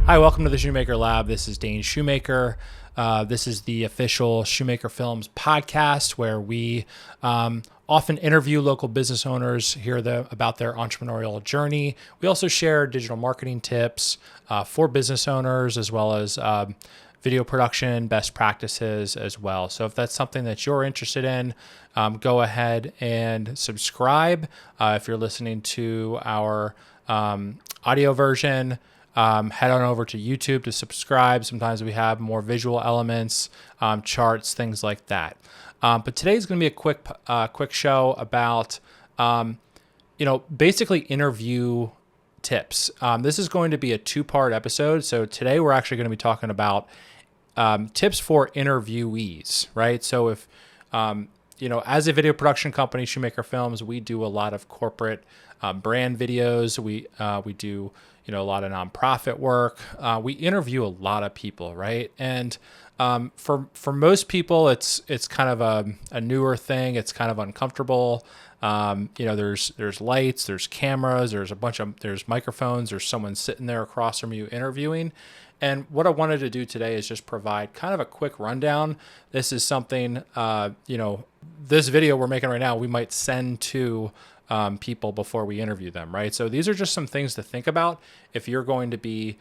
Hi, welcome to the Shoemaker Lab. This is Dane Shoemaker. This is the official Shoemaker Films podcast where we often interview local business owners, hear about their entrepreneurial journey. We also share digital marketing tips for business owners as well as video production, best practices as well. So if that's something that you're interested in, go ahead and subscribe. If you're listening to our audio version, head on over to YouTube to subscribe. Sometimes we have more visual elements, charts, things like that. But today's going to be a quick show about, basically interview tips. This is going to be a two-part episode. So today we're actually going to be talking about tips for interviewees, right? So if, as a video production company, Shoemaker Films, we do a lot of corporate brand videos. We do, a lot of nonprofit work. We interview a lot of people, right? And for most people, it's kind of a newer thing. It's kind of uncomfortable. There's lights, there's cameras, there's microphones, there's someone sitting there across from you interviewing. And what I wanted to do today is just provide kind of a quick rundown. This is something, this video we're making right now, we might send to people before we interview them, right? So these are just some things to think about if you're going to be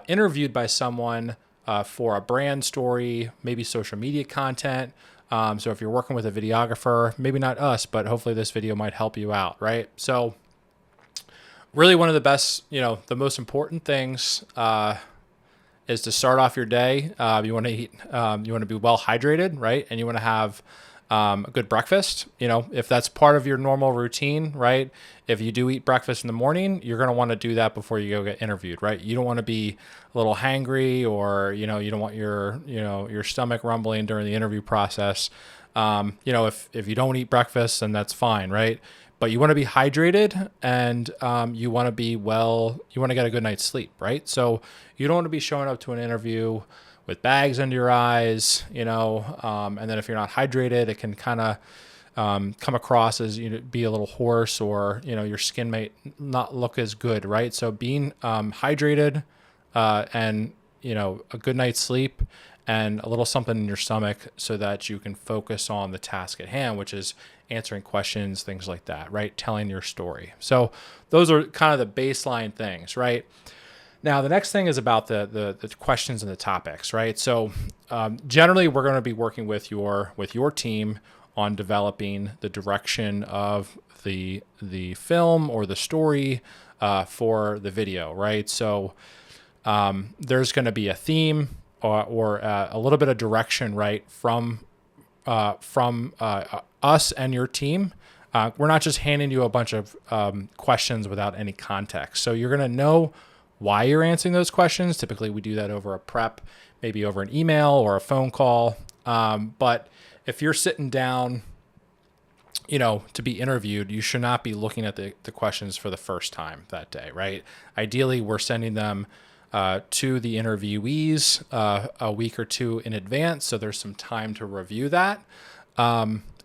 interviewed by someone for a brand story, maybe social media content. So if you're working with a videographer, maybe not us, but hopefully this video might help you out, right? So really one of the best, the most important things is to start off your day. You want to eat, you want to be well hydrated, right? And you want to have a good breakfast. If that's part of your normal routine, right? If you do eat breakfast in the morning, you're going to want to do that before you go get interviewed, right? You don't want to be a little hangry or, you don't want your stomach rumbling during the interview process. If you don't eat breakfast, then that's fine, right? But you want to be hydrated and you want to be you want to get a good night's sleep, right? So you don't want to be showing up to an interview with bags under your eyes, and then if you're not hydrated, it can kind of come across as be a little hoarse or, your skin may not look as good, right? So being hydrated and, a good night's sleep and a little something in your stomach so that you can focus on the task at hand, which is answering questions, things like that, right? Telling your story. So those are kind of the baseline things, right? Now, the next thing is about the questions and the topics, right? So generally, we're going to be working with your team on developing the direction of the film or the story for the video, right? So there's going to be a theme or a little bit of direction, right, from us and your team. We're not just handing you a bunch of questions without any context. So you're going to know why you're answering those questions. Typically, we do that over a prep, maybe over an email or a phone call. But if you're sitting down, to be interviewed, you should not be looking at the questions for the first time that day, right? Ideally, we're sending them to the interviewees a week or two in advance, so there's some time to review that.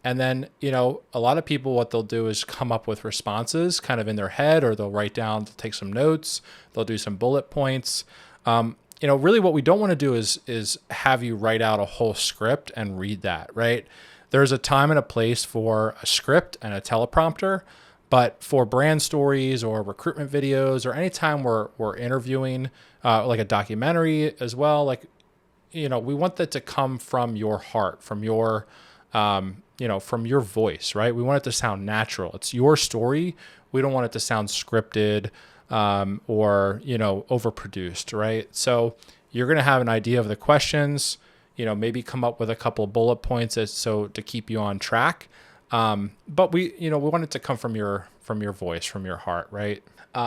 And then, a lot of people, what they'll do is come up with responses kind of in their head, or they'll they'll take some notes, they'll do some bullet points. Really what we don't want to do is have you write out a whole script and read that, right? There's a time and a place for a script and a teleprompter, but for brand stories or recruitment videos or anytime we're interviewing, like a documentary as well, we want that to come from your heart, from your from your voice, right? We want it to sound natural. It's your story. We don't want it to sound scripted or, overproduced, right? So you're going to have an idea of the questions, maybe come up with a couple of bullet points to keep you on track. But we want it to come from your voice, from your heart, right?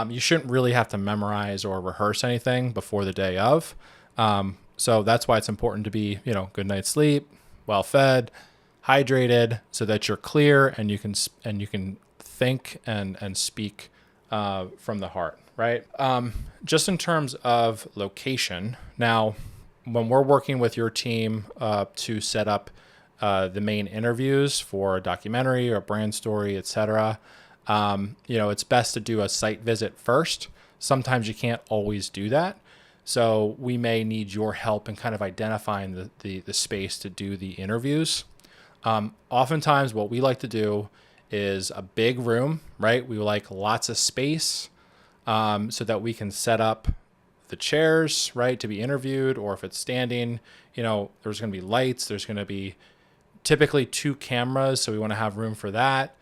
You shouldn't really have to memorize or rehearse anything before the day of. So that's why it's important to be, good night's sleep, well fed, hydrated, so that you're clear and you can think and speak from the heart, right? Just in terms of location, now when we're working with your team to set up the main interviews for a documentary or a brand story, etc., it's best to do a site visit first. Sometimes you can't always do that. So we may need your help in kind of identifying the space to do the interviews. Oftentimes what we like to do is a big room, right? We like lots of space, so that we can set up the chairs, right, to be interviewed, or if it's standing, there's going to be lights, there's going to be typically 2 cameras. So we want to have room for that.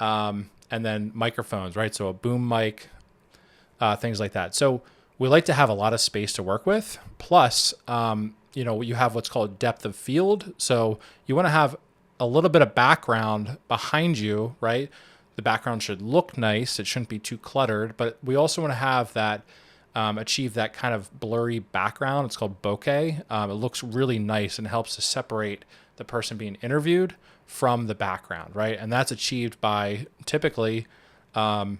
And then microphones, right? So a boom mic, things like that. So we like to have a lot of space to work with. Plus, you have what's called depth of field. So you want to have a little bit of background behind you, right? The background should look nice. It shouldn't be too cluttered, but we also want to have that, achieve that kind of blurry background. It's called bokeh. It looks really nice and helps to separate the person being interviewed from the background, right? And that's achieved by typically, a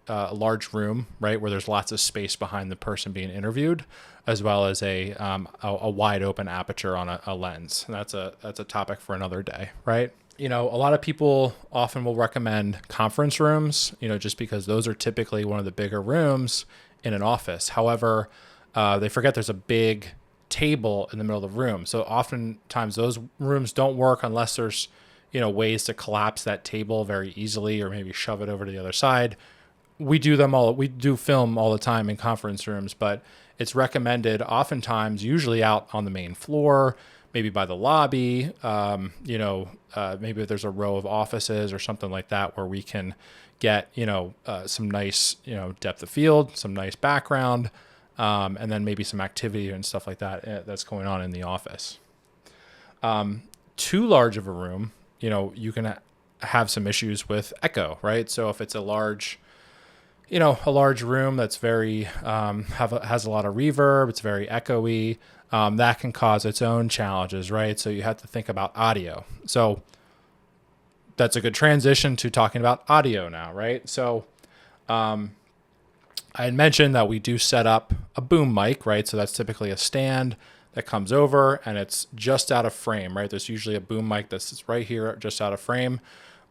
large room, right, where there's lots of space behind the person being interviewed, as well as a wide open aperture on a lens. And that's a topic for another day, right? A lot of people often will recommend conference rooms, just because those are typically one of the bigger rooms in an office. However, they forget there's a big table in the middle of the room. So oftentimes those rooms don't work unless there's, ways to collapse that table very easily, or maybe shove it over to the other side. We do film all the time in conference rooms, but it's recommended oftentimes, usually out on the main floor, maybe by the lobby, maybe if there's a row of offices or something like that, where we can get, some nice, depth of field, some nice background, and then maybe some activity and stuff like that that's going on in the office. Too large of a room, you can have some issues with echo, right? So if it's a large room that's very, has a lot of reverb, it's very echoey, that can cause its own challenges, right? So you have to think about audio. So that's a good transition to talking about audio now, right? So I had mentioned that we do set up a boom mic, right? So that's typically a stand that comes over and it's just out of frame, right? There's usually a boom mic that's right here, just out of frame.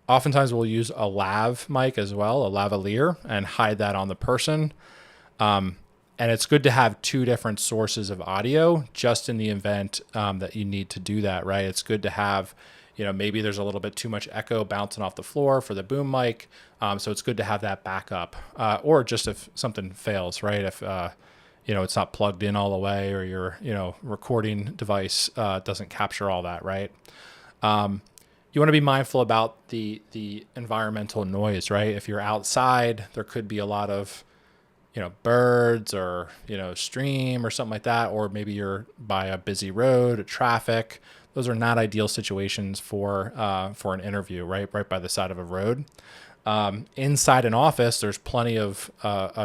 Oftentimes we'll use a lav mic as well, a lavalier, and hide that on the person. And it's good to have 2 different sources of audio just in the event that you need to do that, right? It's good to have, maybe there's a little bit too much echo bouncing off the floor for the boom mic. So it's good to have that backup, or just if something fails, right? If, it's not plugged in all the way, or your, recording device doesn't capture all that, right? You want to be mindful about the environmental noise, right? If you're outside, there could be a lot of, birds or, stream or something like that, or maybe you're by a busy road, traffic. Those are not ideal situations for an interview, right? Right by the side of a road. Inside an office, there's plenty of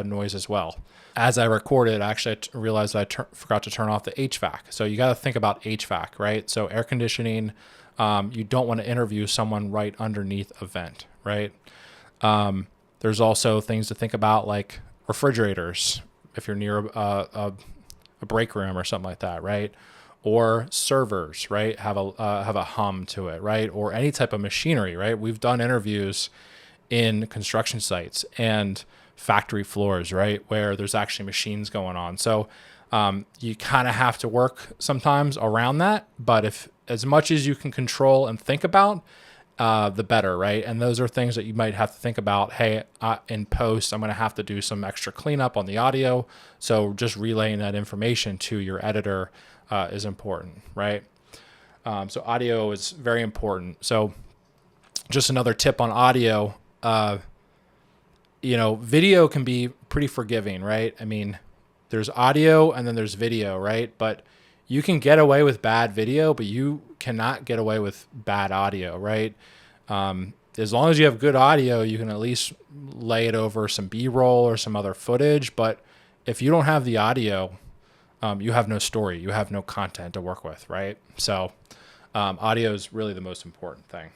noise as well. As I recorded, actually, I realized I forgot to turn off the HVAC. So you got to think about HVAC, right? So air conditioning. You don't want to interview someone right underneath a vent, right? There's also things to think about, like refrigerators, if you're near a break room or something like that, right? Or servers, right? Have a hum to it, right? Or any type of machinery, right? We've done interviews in construction sites and factory floors, right, where there's actually machines going on. So you kind of have to work sometimes around that, but if as much as you can control and think about, the better, right? And those are things that you might have to think about. Hey, in post, I'm going to have to do some extra cleanup on the audio. So just relaying that information to your editor is important, right? So audio is very important. So just another tip on audio, video can be pretty forgiving, right? I mean, there's audio and then there's video, right? But you can get away with bad video, but you cannot get away with bad audio, right? As long as you have good audio, you can at least lay it over some B-roll or some other footage. But if you don't have the audio, you have no story, you have no content to work with, right? So audio is really the most important thing.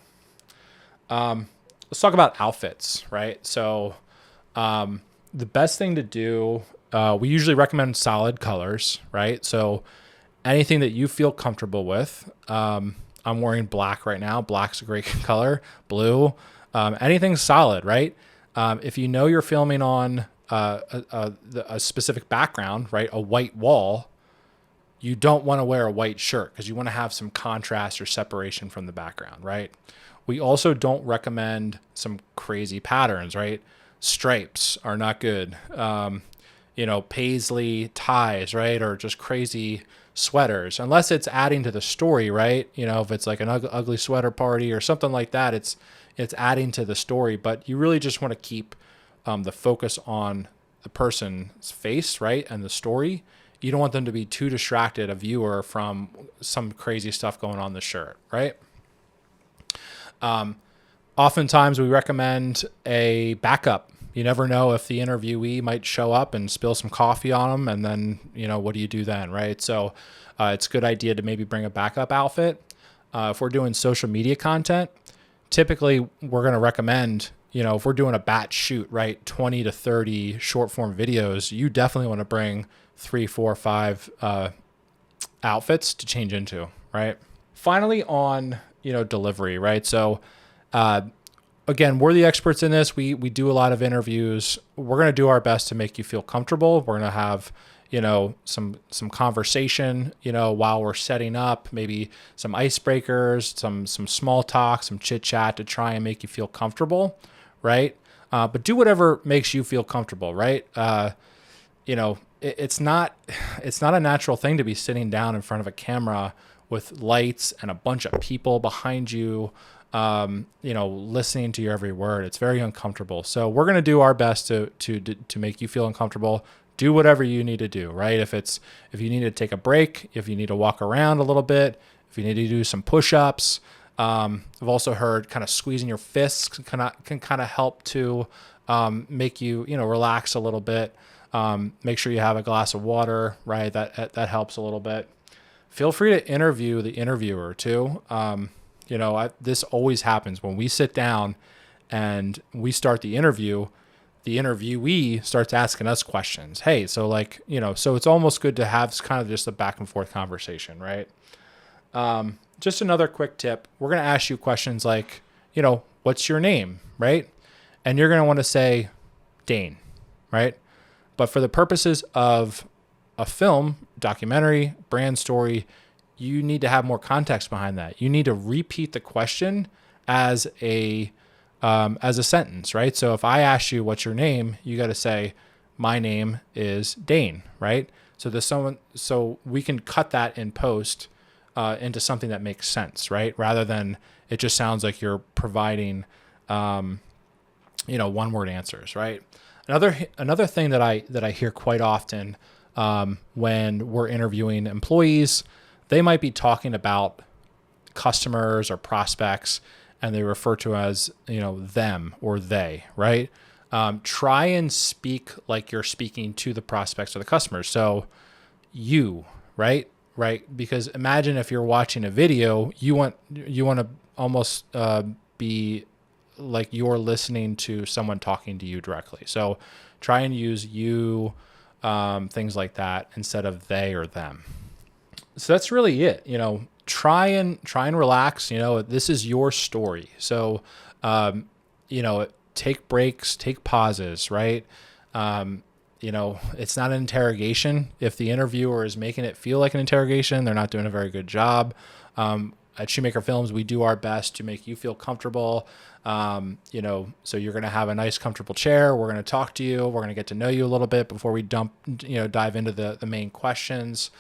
Let's talk about outfits, right? So the best thing to do, we usually recommend solid colors, right? So anything that you feel comfortable with. I'm wearing black right now. Black's a great color. Blue, anything solid, right? If you know you're filming on a specific background, right? A white wall. You don't want to wear a white shirt because you want to have some contrast or separation from the background, right? We also don't recommend some crazy patterns, right? Stripes are not good. Paisley ties, right? Or just crazy sweaters, unless it's adding to the story, right? If it's like an ugly sweater party or something like that, it's adding to the story. But you really just want to keep the focus on the person's face, right? And the story. You don't want them to be too distracted, a viewer, from some crazy stuff going on the shirt, right? Oftentimes we recommend a backup. You never know if the interviewee might show up and spill some coffee on them, and then, what do you do then, right? So it's a good idea to maybe bring a backup outfit. If we're doing social media content, typically we're going to recommend, if we're doing a batch shoot, right, 20 to 30 short form videos, you definitely want to bring 3, 4, 5 outfits to change into, right? Finally, on delivery, right? So again, we're the experts in this. We do a lot of interviews. We're going to do our best to make you feel comfortable. We're going to have some conversation while we're setting up, maybe some icebreakers, some small talk, some chit chat to try and make you feel comfortable, right? But do whatever makes you feel comfortable, right? It's not a natural thing to be sitting down in front of a camera with lights and a bunch of people behind you, listening to your every word. It's very uncomfortable. So we're going to do our best to make you feel uncomfortable. Do whatever you need to do, right? If you need to take a break, if you need to walk around a little bit, if you need to do some push-ups. I've also heard kind of squeezing your fists can kind of help to make you, relax a little bit. Make sure you have a glass of water, right? That helps a little bit. Feel free to interview the interviewer too. This always happens when we sit down and we start the interview. The interviewee starts asking us questions. Hey, so so it's almost good to have kind of just a back and forth conversation, right? Just another quick tip. We're going to ask you questions like, what's your name, right? And you're going to want to say Dane, right? But for the purposes of a film, documentary, brand story, you need to have more context behind that. You need to repeat the question as a sentence, right? So if I ask you what's your name, you got to say, my name is Dane, right? So we can cut that in post into something that makes sense, right? Rather than it just sounds like you're providing, one-word answers, right? Another thing that I hear quite often when we're interviewing employees, they might be talking about customers or prospects, and they refer to as them or they, right? Try and speak like you're speaking to the prospects or the customers. So you, right? Because imagine if you're watching a video, you want to almost be like you're listening to someone talking to you directly. So try and use you, things like that instead of they or them. So that's really it. Try and relax. This is your story. So, take breaks, take pauses, right? It's not an interrogation. If the interviewer is making it feel like an interrogation, they're not doing a very good job. At Shoemaker Films, we do our best to make you feel comfortable. So you're going to have a nice, comfortable chair. We're going to talk to you. We're going to get to know you a little bit before we dive into the main questions.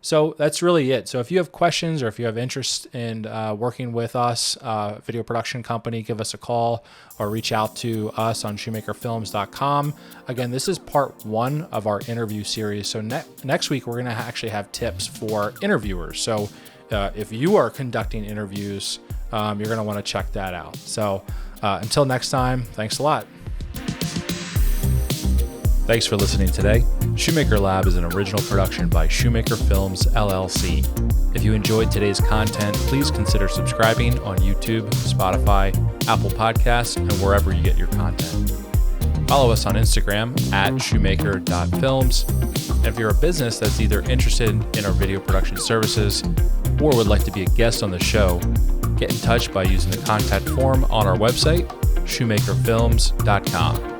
So that's really it. So if you have questions or if you have interest in working with us, video production company, give us a call or reach out to us on shoemakerfilms.com. Again, this is part 1 of our interview series. So next week, we're going to actually have tips for interviewers. So if you are conducting interviews, you're going to want to check that out. So until next time, thanks a lot. Thanks for listening today. Shoemaker Lab is an original production by Shoemaker Films, LLC. If you enjoyed today's content, please consider subscribing on YouTube, Spotify, Apple Podcasts, and wherever you get your content. Follow us on Instagram at shoemaker.films. And if you're a business that's either interested in our video production services or would like to be a guest on the show, get in touch by using the contact form on our website, shoemakerfilms.com.